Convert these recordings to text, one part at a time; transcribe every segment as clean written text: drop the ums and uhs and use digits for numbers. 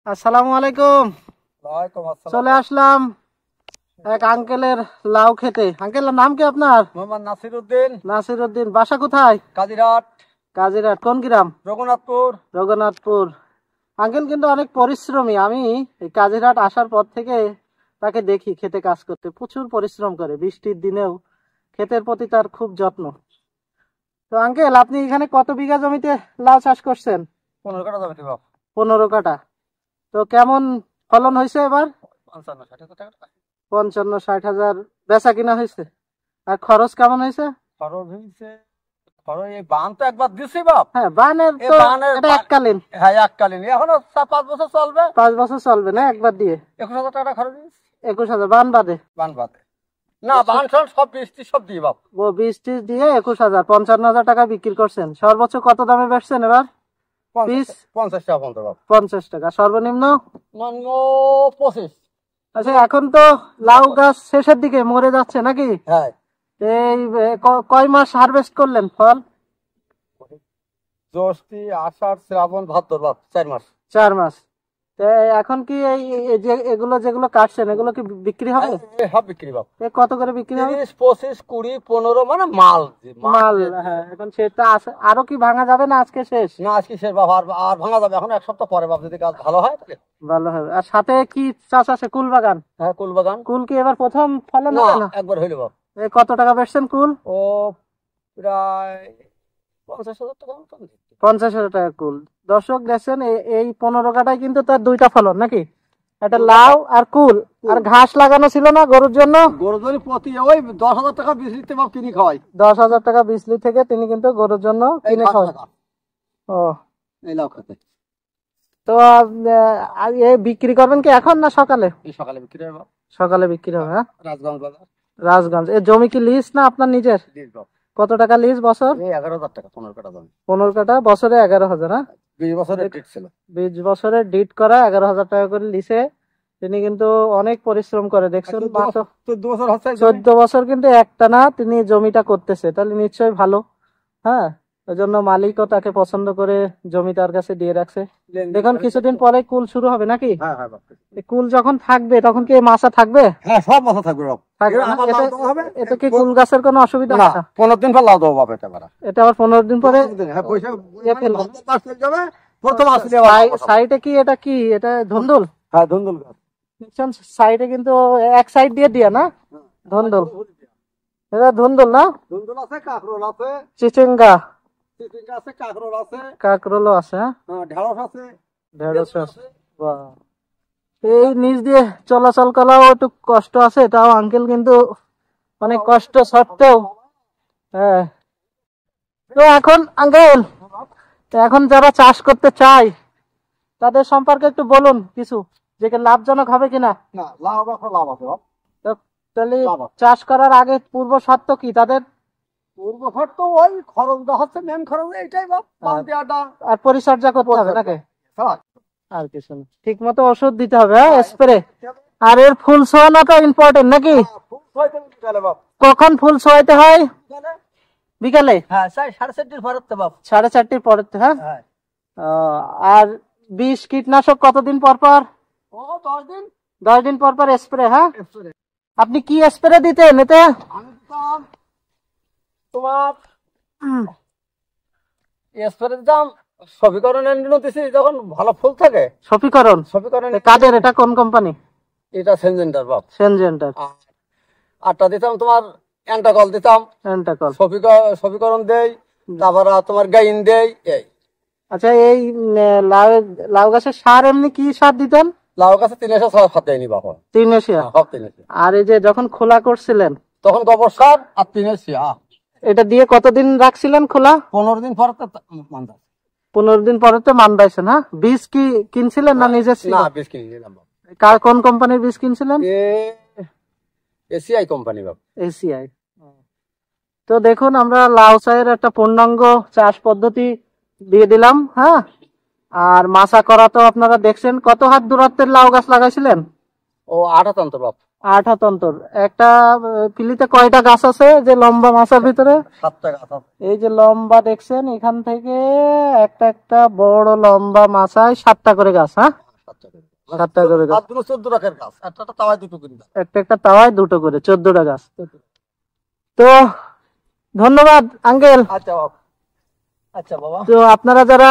আসসালামু আলাইকুম। ওয়ালাইকুম আসসালাম। চলে আসলাম এক আঙ্কেলের লাউ খেতে। আঙ্কেলের নাম কি আপনার? মোহাম্মদ নাসির উদ্দিন, নাসির উদ্দিন। বাসা কোথায়? কাজিরহাট, কাজিরাট। কোন গ্রাম? রঘুনাথপুর। রঘুনাথপুর। আঙ্কেল কিন্তু অনেক পরিশ্রমী। আমি এই কাজিরহাট আসার পর থেকে তাকে দেখি খেতে কাজ করতে, প্রচুর পরিশ্রম করে। বৃষ্টির দিনেও ক্ষেতের প্রতি তার খুব যত্ন। তো আঙ্কেল, আপনি এখানে কত বিঘা জমিতে লাউ চাষ করছেন? 15 কাটা যাবে বাপ। 15 কাঠা। তো কেমন ফলন হয়েছে এবার? 55-60 টাকা। 55-60 হাজার বেচা কিনা হয়েছে। আর খরচ কেমন হয়েছে? খরচ হয়েছে, খরচ এই বান তো একবার দিছি বাপ। হ্যাঁ, বানের এই তো বানের এটা এককালীন। হ্যাঁ, এককালীন। এখনো 5 বছর চলবে। 5 বছর চলবে না একবার দিয়ে? 21,000 টাকা খরচ হয়েছে। 21,000 বান বাদে? বান বাদে না, বান সব সব বৃষ্টি সব দিয়ে বাপ। ও 20-30 দিয়ে 21,000, 55,000 টাকা বিক্রি করছেন। সর্বোচ্চ কত দামে বেচছেন এবার? 50 টাকা পর্যন্ত বাপ। 50 টাকা সর্বনিম্ন। নন্য 25। আচ্ছা, এখন তো লাউ গাছ শেষের দিকে মরে যাচ্ছে নাকি? হ্যাঁ, এই কয় মাস হারভেস্ট করলেন ফল? জ্যৈষ্ঠী, আষাঢ়, শ্রাবণ, ভাদ্র বাপ, 4 মাস। 4 মাস। তো এখন কি এই যে এগুলো যেগুলো কাটছেন এগুলো কি বিক্রি হবে? সব বিক্রি বাপ। কত করে বিক্রি হবে? 30, 25, 20, 15 মানে মাল মাল। হ্যাঁ, এখন সেটা আছে। আরো কি ভাঙা যাবে না আজকে শেষ? না, আজকে শেষ বাপ। আর ভাঙা যাবে এখন 1 সপ্তাহ পরে বাপ, যদি কাজ ভালো হয় তাহলে। ভালো হবে। আর সাথে কি চাষ আছে? কুল বাগান? হ্যাঁ, কুল বাগান। কুল কি এবার প্রথম ফলন না, হবে না? একবার হইলো বাপ। কত টাকা বেচছেন কুল? ও প্রায় 50,000 টাকা মতন। 50,000 টাকা কুল। দর্শক দেখছেন, এই 15 কাঠায় কিন্তু তার দুইটা ফলন নাকি? একটা লাউ আর কুল। আর ঘাস লাগানো ছিল না গরুর জন্য? গরুর জন্য প্রতি ওই 10,000 টাকা বীজ দিতে বাপ, কিনে খাওয়াই। 10,000 টাকা বিজলি থেকে তিনি কিন্তু গরুর জন্য কিনে খাওয়ান। ও, এই লাউ খেতে তো এই বিক্রি করবেন কি এখন না সকালে? এই সকালে বিক্রি হবে বাপ। সকালে বিক্রি হবে। হ্যাঁ, রাজগঞ্জ বাজার। রাজগঞ্জ। এই জমি কি লিজ না আপনার নিজের? দিস বাপ। কত টাকা লিজ বছর? এই 11,000 টাকা 15 কাটা দাম। 15 কাঠা বছরে 11,000। হ্যাঁ, 20 বছরের ডেট ছিল। 20 বছরের ডিট করা 11,000 টাকা করে লিসে। তিনি কিন্তু অনেক পরিশ্রম করে দেখছেন। 14 বছর হচ্ছে। 14 বছর কিন্তু একটানা তিনি জমিটা করতেছে, তাহলে নিশ্চয়ই ভালো। হ্যাঁ, ওই জন্য মালিকও তাকে পছন্দ করে জমি তার কাছে দিয়ে রাখছে। দেখুন কিছুদিন পরে কুল শুরু হবে নাকি? হ্যাঁ হ্যাঁ বাপ। এই কুল যখন থাকবে তখন কি এই মাছা থাকবে? হ্যাঁ, সব মাথা থাকবে বাপ। থাকবে না? আমার লাউ দেওয়া হবে। এতে কি কুল গাছের কোনো অসুবিধা না, হয় না? 15 দিন পর লাউ দেবো বাপ। এটা বাড়া এটা আবার 15 দিন পরে হ্যাঁ, পয়সা ইয়ে ফেলবো। মাস চলে যাবে। প্রথম আসলে সাইডে কি এটা কি এটা ধুন্দুল? হ্যাঁ, ধুন্দুল গাছ। সাইডে কিন্তু এক সাইড দিয়ে দিয়া না ধুন্দুল? এটা ধুন্দুল না? ধুন্দুল আছে, কাকরোল আছে, চিচিঙ্গা চিচিঙ্গা আছে, কাকরোল আছে, কাকরোলও আছে। হ্যাঁ, হ্যাঁ, ঢেঁড়স আছে, ঢেঁড়স আছে। বাহ। এই নিচ দিয়ে চলাচল করাও একটু কষ্ট আছে, তাও আঙ্কেল কিন্তু অনেক কষ্ট সত্ত্বেও। হ্যাঁ, তো এখন আঙ্কেল, এখন যারা চাষ করতে চায় তাদের সম্পর্কে একটু বলুন কিছু, যে লাভজনক হবে কিনা। না, লাভ আছে, লাভ আছে বাপ। তো তাহলে লাভ আছে। চাষ করার আগে পূর্ব শর্ত কি তাদের? পূর্ব শর্ত ওই খরচটা হচ্ছে, মেন খরচ এইটাই বাপ। পান দেওয়াটা আর পরিচর্যা করতে হবে নাকি? হ্যাঁ, আর কিছু না, ঠিক মতো ওষুধ দিতে হবে। হ্যাঁ, স্প্রে। আর এর ফুল ছোঁয়ানোটা ইম্পর্টেন্ট নাকি? ফুল ছয়টা বিকালে বাপ। কখন ফুল ছোঁয়াইতে হয়? বিকালে? হ্যাঁ, 4:30 পরে তো বাপ। 4:30 পরে। হ্যাঁ। হ্যাঁ। আর বিষ কীটনাশক কতদিন পর পর? ও 10 দিন। 10 দিন পর পর স্প্রে। হ্যাঁ, স্প্রে। আপনি কি স্প্রে দিতেন এতে? আমি দিতাম তোমার স্প্রে দিতাম সফিকরণ দিছি, যখন ভালো ফুল থাকে। সফিকরণ? সফিকরণ কাদের এটা? কোন কোম্পানি? এটা সেনজেন্টার বাপ। সেনজেন্টার। আটটা দিতাম তোমার, অ্যান্টাকল দিতাম, এন্টাকল। সফিকরণ দেই, তারপর তোমার গাইন দেই। এই আচ্ছা, এই লাউ গাছের সার এমনি কি সার দিতেন? লাউ গাছে 3 দেয়নি বাবা। 3 এশিয়া। সব 3 এসে। আর এই যে যখন খোলা করছিলেন তখন গোবর সার আর 3 এসে। এটা দিয়ে কতদিন রাখছিলেন খোলা? 15 দিন পর তো মান্দা। 15 দিন পরে তো মানবাইছেন। হ্যাঁ, বীজ কি কিনছিলেন না নিজের ছিল? না, বীজ কিনে নিলাম বাবা। কোন কোম্পানির বীজ কিনছিলেন? এসিআই কোম্পানি বাবা। এসিআই। তো দেখুন, আমরা লাউ চাষের একটা পূর্ণাঙ্গ চাষ পদ্ধতি দিয়ে দিলাম। হ্যাঁ, আর মাছা করা তো আপনারা দেখছেন। কত হাত দূরত্বের লাউ গাছ লাগাইছিলেন? ও 8 তন্ত্র বাপ। 8 হাত অন্তর। একটা পিলিতে কয়টা গাছ আছে যে লম্বা মাছার ভিতরে? 7টা গাছ আছে। এই যে লম্বা দেখছেন, এখান থেকে একটা একটা বড় লম্বা মাছায় 7টা করে গাছ। হ্যাঁ, 7টা করে। 7 টাকা করে গাছ। গাছগুলো 14 টাকার গাছ, একটা একটা তাওয়ায় 2 করে দাম। একটা একটা তাওয়ায় 2টো করে 14টা গাছ। তো ধন্যবাদ আঙ্কেল। আচ্ছা বাবা, আচ্ছা বাবা। তো আপনারা যারা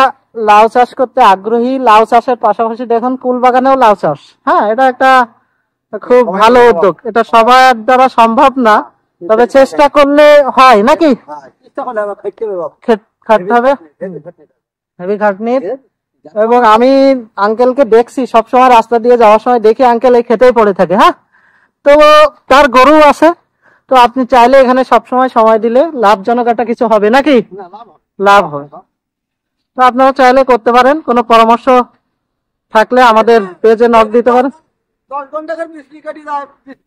লাউ চাষ করতে আগ্রহী, লাউ চাষের পাশাপাশি দেখুন কুল বাগানেও লাউ চাষ, হ্যাঁ এটা একটা খুব ভালো উদ্যোগ। এটা সবার দ্বারা সম্ভব না, তবে চেষ্টা করলে হয় নাকি? হ্যাঁ, চেষ্টা করলে আমরা খাইতে হবে বাবা। খাটতে হবে, হেভি খাটনির। এবং আমি আঙ্কেলকে দেখছি সবসময় রাস্তা দিয়ে যাওয়ার সময় দেখি আঙ্কেল এই খেতেই পড়ে থাকে। হ্যাঁ, তো তার গরু আছে, তো আপনি চাইলে এখানে সবসময় সময় দিলে লাভজনক একটা কিছু হবে নাকি? না, না, না। লাভ হবে। তো আপনারা চাইলে করতে পারেন, কোনো পরামর্শ থাকলে আমাদের পেজে নক দিতে পারেন। 10 ঘন্টাকার বিজলি কাটি যায়,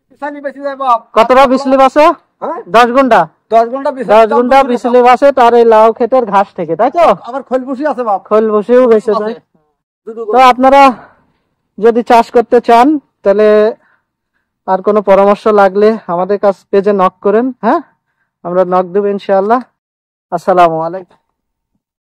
পিছানি বেশি যায় বাপ। কতটা বিজলি বাসে? হ্যাঁ, 10 ঘন্টা। 10 ঘন্টা বিজলি। 10 ঘন্টা বিজলি বাসে তার এই লাউ ক্ষেতের ঘাস থেকে, তাই তো? আবার খোল বসি আছে বাপ। খোল বসেও বেঁচে যায়। দুটো তো আপনারা যদি চাষ করতে চান তাহলে আর কোনো পরামর্শ লাগলে আমাদের কাছ পেজে নক করেন। হ্যাঁ, আমরা নক দেব ইনশাআল্লাহ। আসসালামু আলাইকুম।